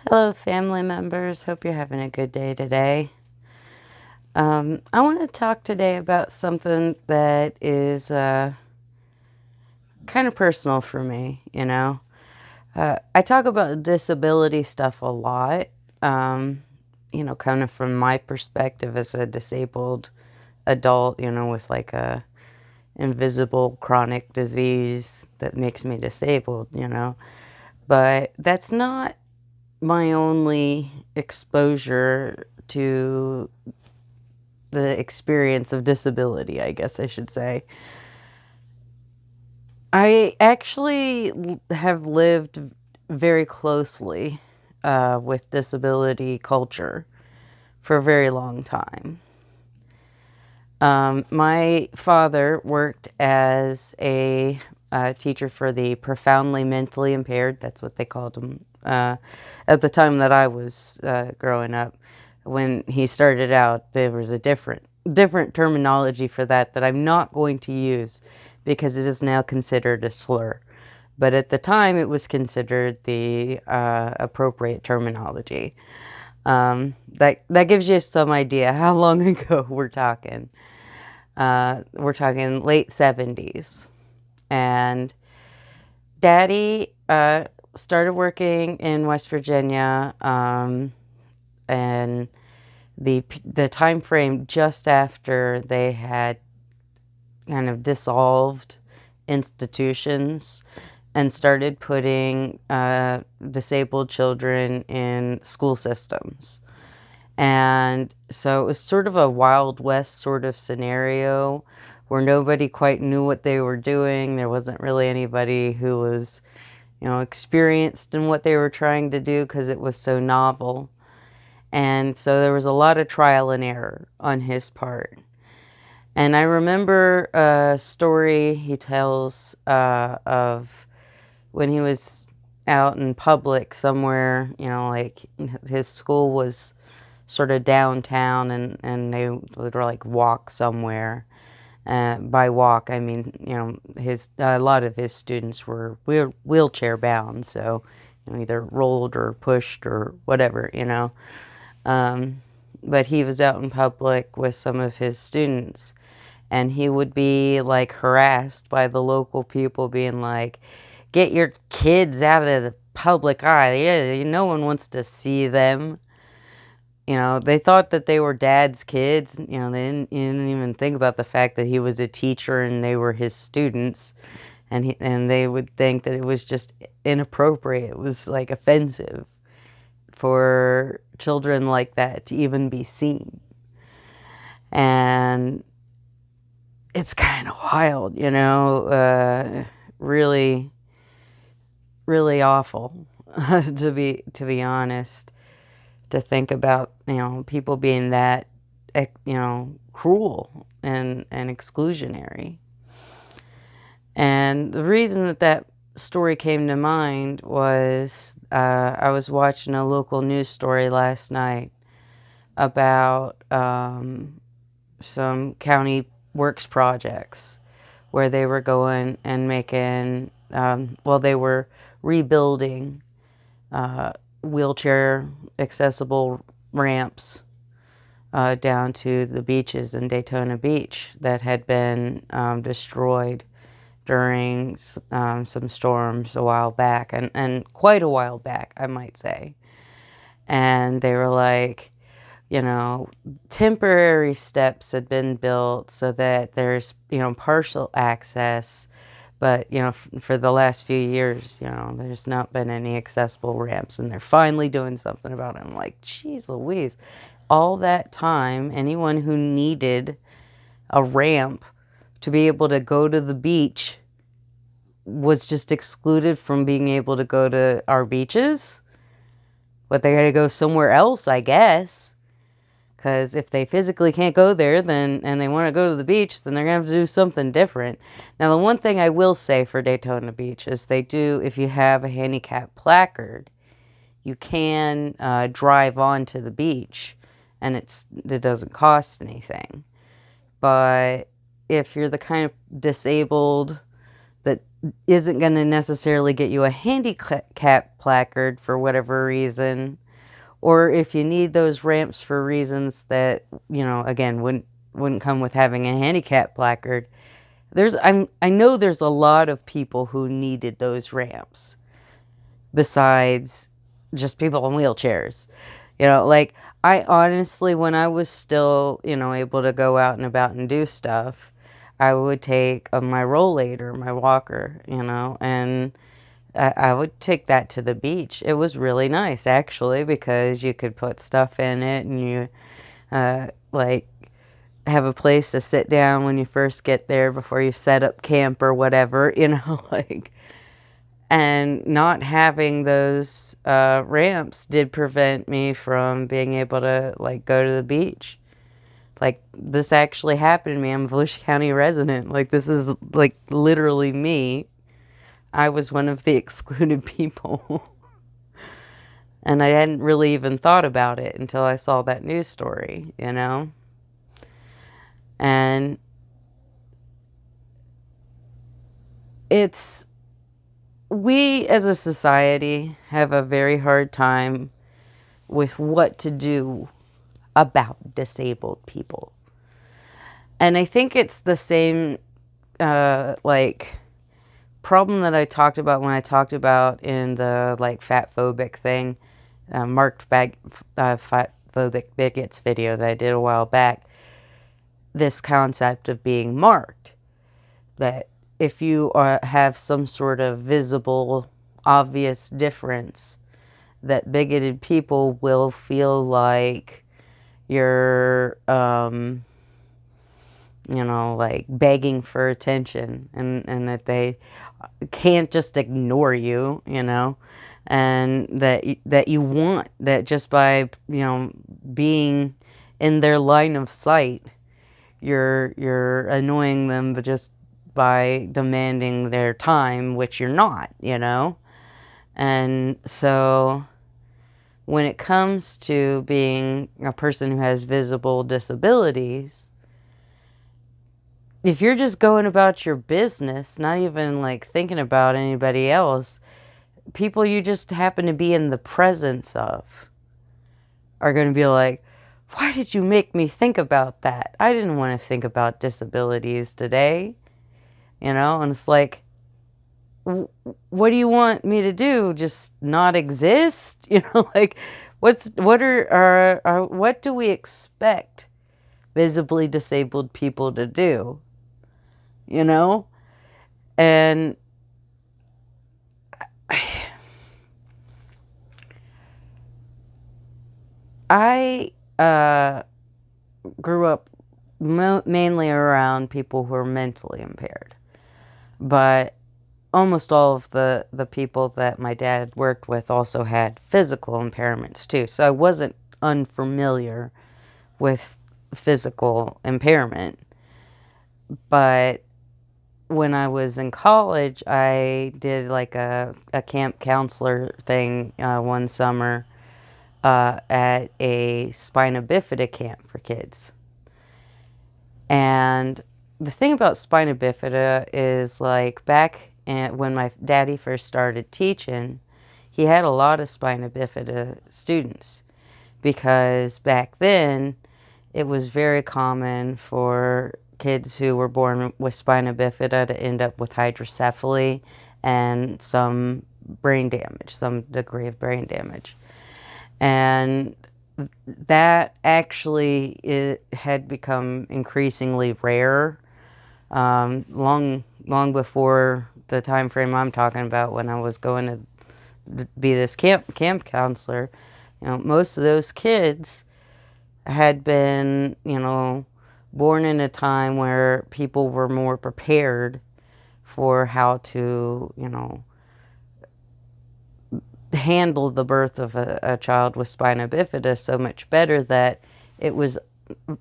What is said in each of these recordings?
Hello, family members. Hope you're having a good day today. I want to talk today about something that is kind of personal for me, I talk about disability stuff a lot, kind of from my perspective as a disabled adult, with like a invisible chronic disease that makes me disabled. But that's not my only exposure to the experience of disability, I guess I should say. I actually have lived very closely with disability culture for a very long time. My father worked as a teacher for the profoundly mentally impaired. That's what they called them at the time that I was growing up. When he started out, there was a different terminology for that I'm not going to use because it is now considered a slur. But at the time, it was considered the appropriate terminology. That gives you some idea how long ago we're talking. We're talking late 70s. And Daddy started working in West Virginia, and the time frame just after they had kind of dissolved institutions and started putting disabled children in school systems. And so it was sort of a Wild West sort of scenario where nobody quite knew what they were doing. There wasn't really anybody who was, experienced in what they were trying to do because it was so novel. And so there was a lot of trial and error on his part. And I remember a story he tells of when he was out in public somewhere, like his school was sort of downtown, and they would like walk somewhere. By walk, I mean, his a lot of his students were wheelchair bound, so either rolled or pushed or whatever. Um, but he was out in public with some of his students, and he would be like harassed by the local people, being like, "Get your kids out of the public eye. Yeah, no one wants to see them." They thought that they were dad's kids. They didn't even think about the fact that he was a teacher and they were his students. And they would think that it was just inappropriate. It was like offensive for children like that to even be seen. And it's kind of wild, really, really awful to be honest. To think about, people being that, cruel and exclusionary. And the reason that story came to mind was I was watching a local news story last night about some county works projects where they were going and making, they were rebuilding wheelchair accessible ramps down to the beaches in Daytona Beach that had been destroyed during some storms a while back, and quite a while back, I might say. And they were like, temporary steps had been built so that there's, partial access. But, for the last few years, there's not been any accessible ramps, and they're finally doing something about it. I'm like, geez Louise, all that time, anyone who needed a ramp to be able to go to the beach was just excluded from being able to go to our beaches. But they gotta go somewhere else, I guess. Because if they physically can't go there, and they want to go to the beach, then they're going to have to do something different. Now, the one thing I will say for Daytona Beach is they do, if you have a handicap placard, you can drive onto the beach, and it doesn't cost anything. But if you're the kind of disabled that isn't going to necessarily get you a handicap placard for whatever reason, or if you need those ramps for reasons that, again, wouldn't come with having a handicap placard. I know there's a lot of people who needed those ramps besides just people in wheelchairs. Like, I honestly, when I was still, able to go out and about and do stuff, I would take my rollator, my walker, and I would take that to the beach. It was really nice, actually, because you could put stuff in it, and you, like, have a place to sit down when you first get there before you set up camp or whatever, like. And not having those ramps did prevent me from being able to, like, go to the beach. Like, this actually happened to me. I'm a Volusia County resident. Like, this is, like, literally me. I was one of the excluded people. And I hadn't really even thought about it until I saw that news story, And we as a society have a very hard time with what to do about disabled people. And I think it's the same, like, problem that I talked about when I talked about in the, like, fat phobic thing, marked fat phobic bigots video that I did a while back. This concept of being marked, that if you have some sort of visible, obvious difference, that bigoted people will feel like you're, like, begging for attention, and that they can't just ignore you, and that you want that just by, being in their line of sight, you're annoying them, but just by demanding their time, which you're not, And so when it comes to being a person who has visible disabilities, if you're just going about your business, not even, like, thinking about anybody else, people you just happen to be in the presence of are going to be like, why did you make me think about that? I didn't want to think about disabilities today, and it's like, what do you want me to do? Just not exist? Like, what do we expect visibly disabled people to do? And I grew up mainly around people who are mentally impaired, but almost all of the people that my dad worked with also had physical impairments too. So I wasn't unfamiliar with physical impairment. But when I was in college, I did, like, a camp counselor thing one summer at a spina bifida camp for kids. And the thing about spina bifida is, like, back when my daddy first started teaching, he had a lot of spina bifida students, because back then it was very common for kids who were born with spina bifida to end up with hydrocephaly and some degree of brain damage. And that actually had become increasingly rare, long before the time frame I'm talking about, when I was going to be this camp counselor. Most of those kids had been, born in a time where people were more prepared for how to, handle the birth of a child with spina bifida so much better that it was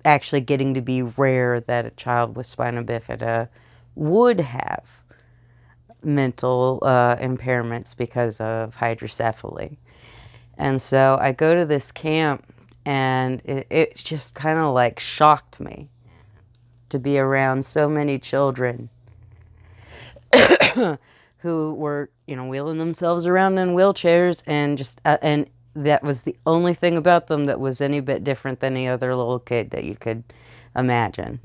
actually getting to be rare that a child with spina bifida would have mental impairments because of hydrocephaly. And so I go to this camp, and it just kind of, like, shocked me to be around so many children who were, wheeling themselves around in wheelchairs, and that was the only thing about them that was any bit different than any other little kid that you could imagine,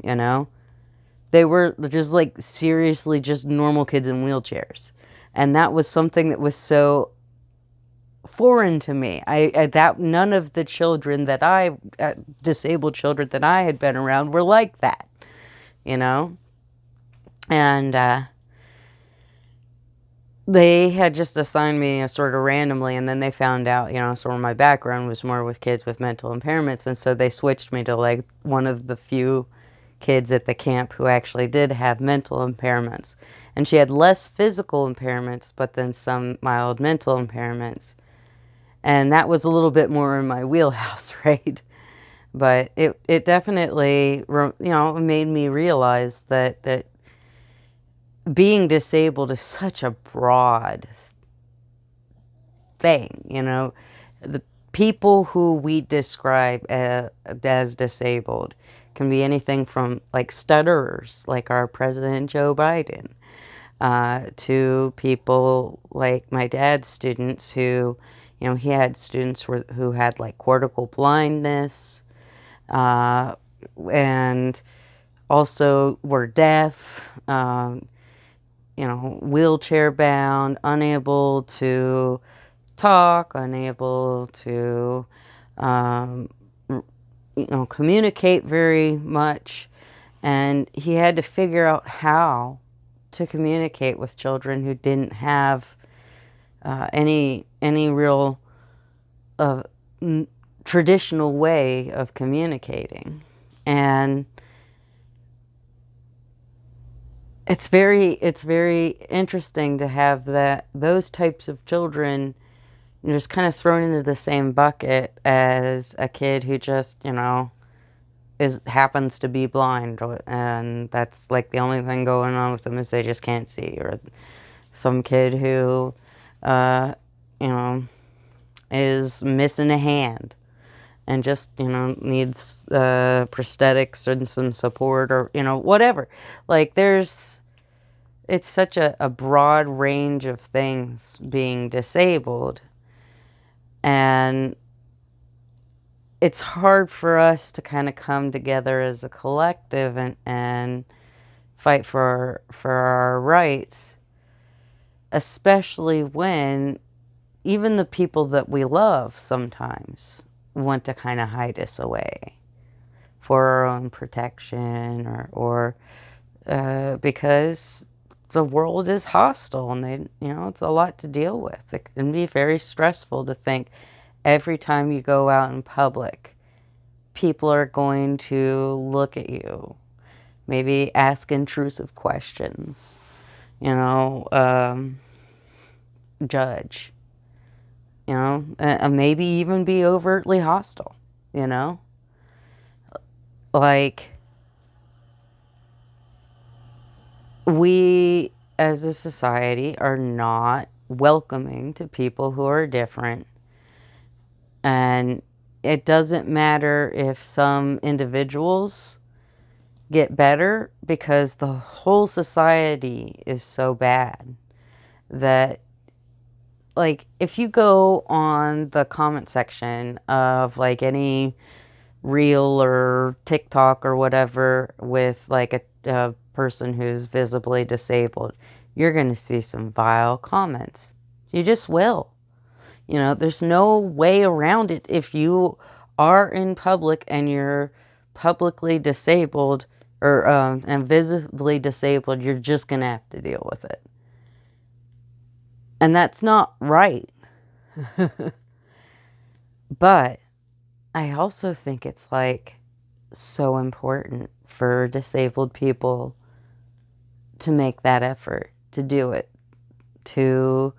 They were just like seriously just normal kids in wheelchairs. And that was something that was so foreign to me. That none of the children that disabled children that I had been around were like that, And they had just assigned me sort of randomly, and then they found out, sort of my background was more with kids with mental impairments, and so they switched me to like one of the few kids at the camp who actually did have mental impairments. And she had less physical impairments, but then some mild mental impairments. And that was a little bit more in my wheelhouse, right? But it definitely, made me realize that being disabled is such a broad thing, The people who we describe as disabled can be anything from like stutterers, like our President Joe Biden, to people like my dad's students who, he had students who had like cortical blindness, and also were deaf, wheelchair bound, unable to talk, unable to, communicate very much. And he had to figure out how to communicate with children who didn't have any real traditional way of communicating. And it's very interesting to have those types of children just kind of thrown into the same bucket as a kid who just, happens to be blind, and that's like the only thing going on with them is they just can't see, or some kid who, is missing a hand and just, needs prosthetics and some support, or, whatever. Like it's such a broad range of things being disabled, and it's hard for us to kind of come together as a collective and fight for our rights, especially when even the people that we love sometimes want to kind of hide us away for our own protection, or because the world is hostile, and it's a lot to deal with. It can be very stressful to think every time you go out in public, people are going to look at you, maybe ask intrusive questions, judge, maybe even be overtly hostile, Like, we as a society are not welcoming to people who are different. And it doesn't matter if some individuals get better, because the whole society is so bad that, like, if you go on the comment section of like any reel or TikTok or whatever with like a person who's visibly disabled, you're going to see some vile comments. You just will. There's no way around it. If you are in public and you're publicly disabled, or and visibly disabled, you're just going to have to deal with it. And that's not right. But I also think it's like so important for disabled people to make that effort, to do it, to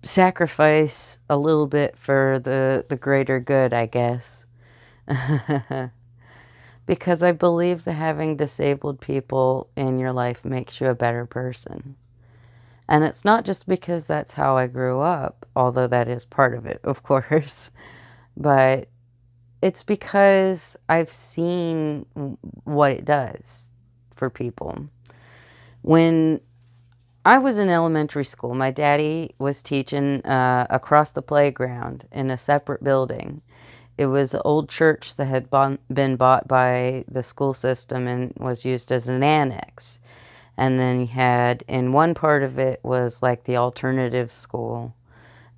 sacrifice a little bit for the greater good, I guess. Because I believe that having disabled people in your life makes you a better person. And it's not just because that's how I grew up, although that is part of it, of course. But it's because I've seen what it does for people. When I was in elementary school, my daddy was teaching across the playground in a separate building. It was an old church that had been bought by the school system and was used as an annex. And then you had, in one part of it was like the alternative school,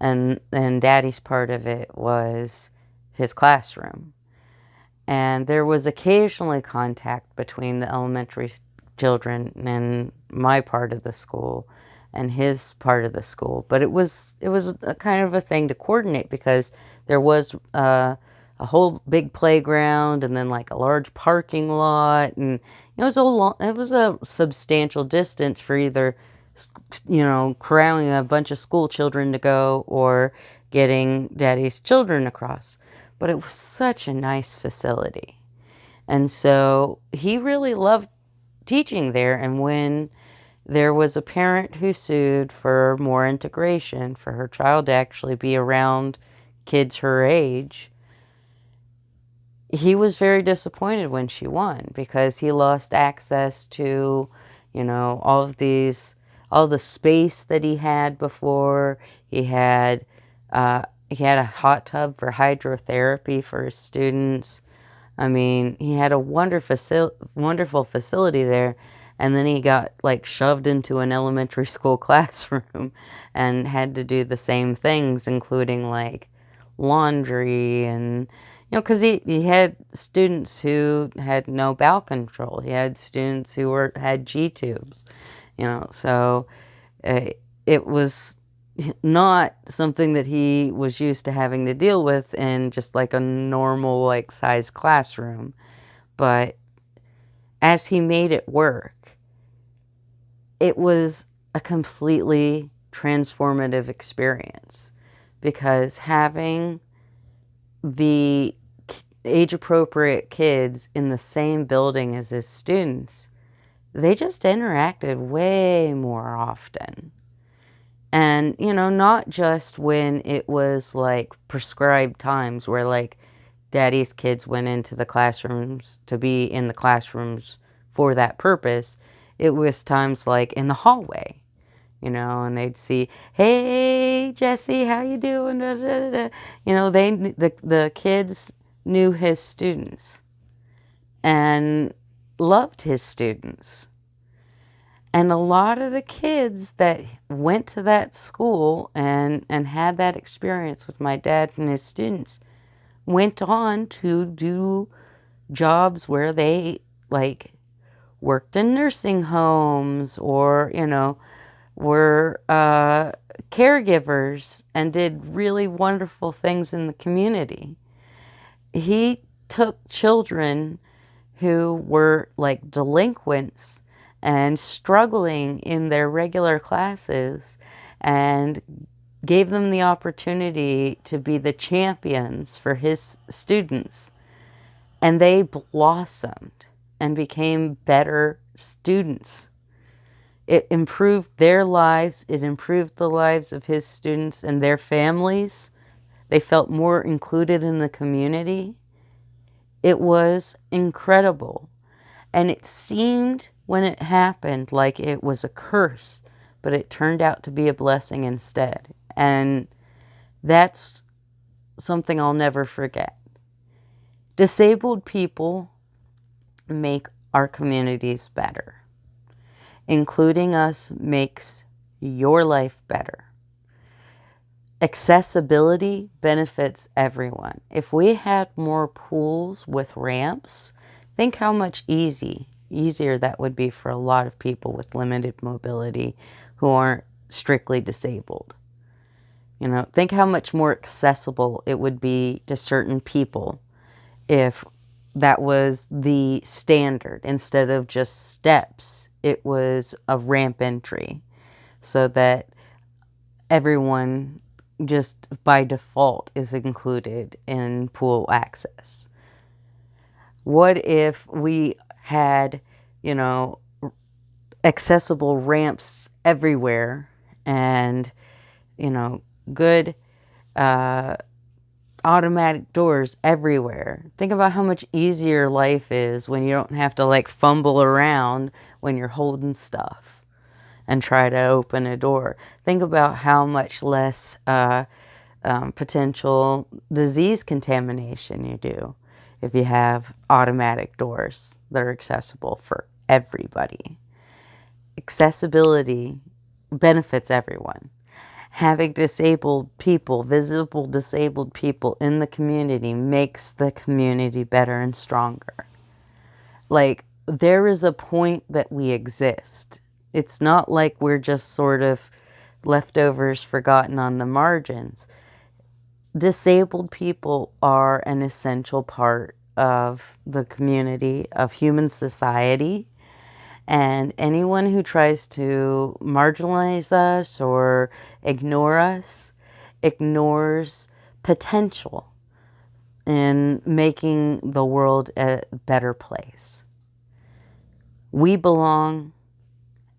and then Daddy's part of it was his classroom. And there was occasionally contact between the elementary children and my part of the school and his part of the school, but it was a kind of a thing to coordinate because there was a whole big playground and then like a large parking lot, and it was a substantial distance for either corralling a bunch of school children to go or getting Daddy's children across. But it was such a nice facility. And so he really loved teaching there. And when there was a parent who sued for more integration, for her child to actually be around kids her age, he was very disappointed when she won because he lost access to, all the space that he had before. He had a hot tub for hydrotherapy for his students. I mean, he had a wonderful facility there, and then he got like shoved into an elementary school classroom and had to do the same things, including like laundry and because he had students who had no bowel control. He had students who had G tubes, so uh, it was not something that he was used to having to deal with in just like a normal like size classroom. But as he made it work, it was a completely transformative experience because having the age appropriate kids in the same building as his students, they just interacted way more often. And, not just when it was like prescribed times where like Daddy's kids went into the classrooms to be in the classrooms for that purpose. It was times like in the hallway, and they'd see, hey, Jesse, how you doing? Da, da, da. The kids knew his students and loved his students. And a lot of the kids that went to that school and had that experience with my dad and his students went on to do jobs where they like worked in nursing homes or, were caregivers and did really wonderful things in the community. He took children who were like delinquents and struggling in their regular classes and gave them the opportunity to be the champions for his students. And they blossomed and became better students. It improved their lives. It improved the lives of his students and their families. They felt more included in the community. It was incredible. And it seemed when it happened like it was a curse, but it turned out to be a blessing instead. And that's something I'll never forget. Disabled people make our communities better. Including us makes your life better. Accessibility benefits everyone. If we had more pools with ramps, think how much easier that would be for a lot of people with limited mobility who aren't strictly disabled. Think how much more accessible it would be to certain people if that was the standard. Instead of just steps, it was a ramp entry so that everyone just by default is included in pool access. What if we had, accessible ramps everywhere and, good automatic doors everywhere. Think about how much easier life is when you don't have to like fumble around when you're holding stuff and try to open a door. Think about how much less potential disease contamination you do if you have automatic doors that are accessible for everybody. Accessibility benefits everyone. Having disabled people, visible disabled people in the community makes the community better and stronger. Like, there is a point that we exist. It's not like we're just sort of leftovers forgotten on the margins. Disabled people are an essential part of the community, of human society. And anyone who tries to marginalize us or ignore us ignores potential in making the world a better place. We belong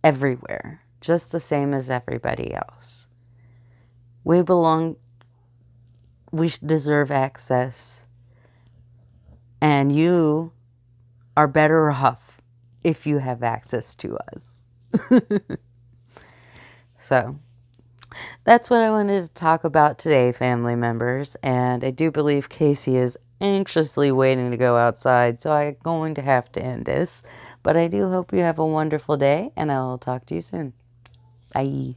everywhere, just the same as everybody else. We deserve access, and you are better off if you have access to us. So, that's what I wanted to talk about today, family members. And I do believe Casey is anxiously waiting to go outside, so I'm going to have to end this. But I do hope you have a wonderful day, and I will talk to you soon. Bye.